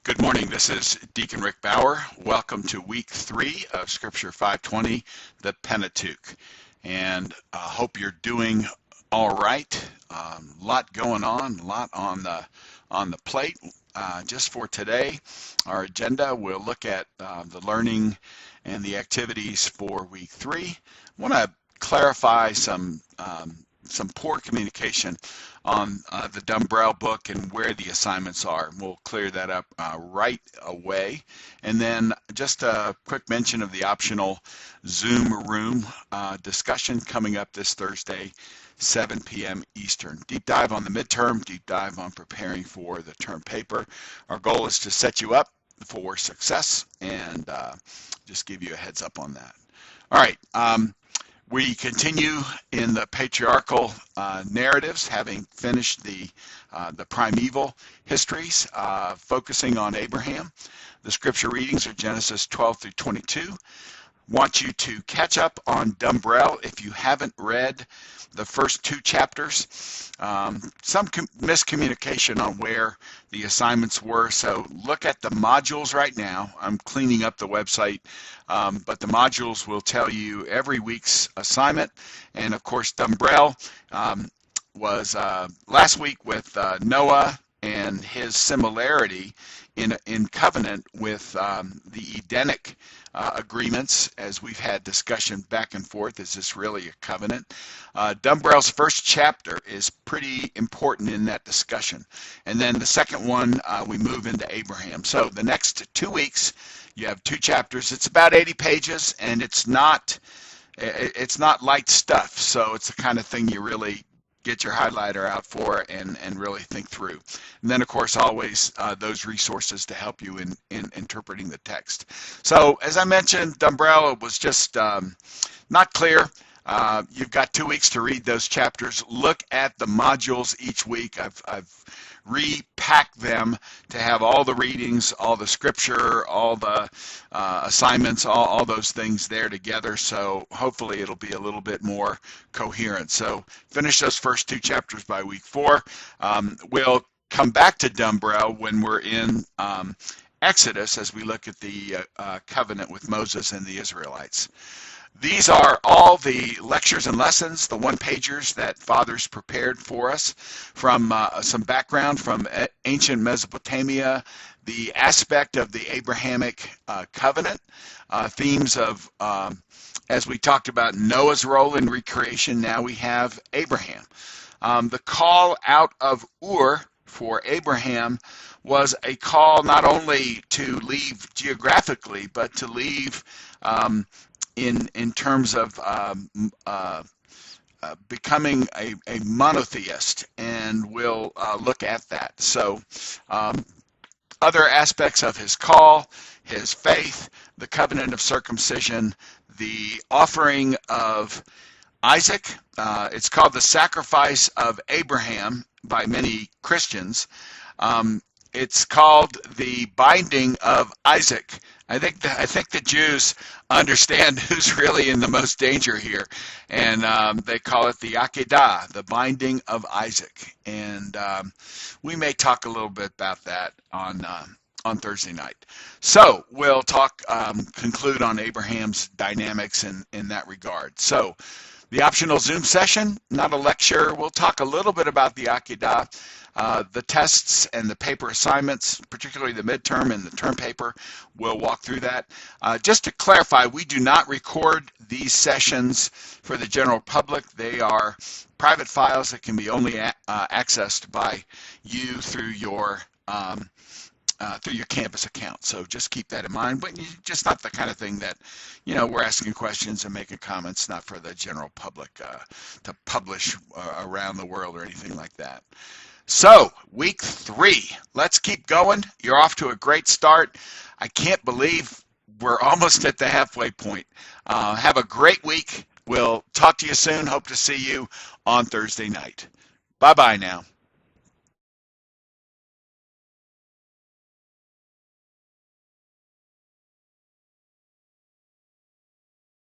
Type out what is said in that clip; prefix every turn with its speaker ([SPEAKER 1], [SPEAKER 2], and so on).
[SPEAKER 1] Good morning. This is Deacon Rick Bauer. Welcome to week 3 of Scripture 520, the Pentateuch. And I hope you're doing all right. A lot going on, a lot on the plate. Just for today, our agenda, we'll look at the learning and the activities for week 3. I want to clarify some poor communication on the Dumbrell book and where the assignments are. We'll clear that up right away. And then just a quick mention of the optional Zoom room discussion coming up this Thursday, 7 p.m. Eastern. Deep dive on the midterm, deep dive on preparing for the term paper. Our goal is to set you up for success and just give you a heads up on that. All right. We continue in the patriarchal narratives, having finished the primeval histories, focusing on Abraham. The scripture readings are Genesis 12 through 22. Want you to catch up on Dumbrell if you haven't read the first 2 chapters. Some miscommunication on where the assignments were, so look at the modules right now. I'm cleaning up the website, but the modules will tell you every week's assignment. And of course, Dumbrell was last week with Noah and his similarity in covenant with the Edenic agreements, as we've had discussion back and forth. Is this really a covenant? Dumbrell's first chapter is pretty important in that discussion. And then the second one, we move into Abraham. So the next 2 weeks, you have 2 chapters. It's about 80 pages, and it's not light stuff. So it's the kind of thing you really get your highlighter out for and really think through. And then, of course, always those resources to help you in interpreting the text. So, as I mentioned, Dumbrell was just not clear. You've got 2 weeks to read those chapters. Look at the modules each week. I've repacked them to have all the readings, all the scripture, all the assignments, all those things there together. So hopefully it'll be a little bit more coherent. So finish those first 2 chapters by week 4. We'll come back to Dumbrell when we're in Exodus as we look at the covenant with Moses and the Israelites. These are all the lectures and lessons, the one-pagers that fathers prepared for us from some background from ancient Mesopotamia, the aspect of the Abrahamic covenant, themes of, as we talked about Noah's role in recreation, now we have Abraham. The call out of Ur for Abraham was a call not only to leave geographically, but to leave in terms of becoming a monotheist, and we'll look at that. So other aspects of his call, his faith, the covenant of circumcision, the offering of Isaac. It's called the sacrifice of Abraham by many Christians. It's called the binding of Isaac. I think the Jews understand who's really in the most danger here, and they call it the Akedah, the binding of Isaac. And we may talk a little bit about that on Thursday night. So we'll conclude on Abraham's dynamics in that regard. So the optional Zoom session, not a lecture. We'll talk a little bit about the Akedah, the tests and the paper assignments, particularly the midterm and the term paper. We'll walk through that. Just to clarify, we do not record these sessions for the general public. They are private files that can be only accessed by you through your campus account. So just keep that in mind, but just not the kind of thing that, we're asking questions and making comments, not for the general public to publish around the world or anything like that. So week 3, let's keep going. You're off to a great start. I can't believe we're almost at the halfway point. Have a great week. We'll talk to you soon. Hope to see you on Thursday night. Bye-bye now.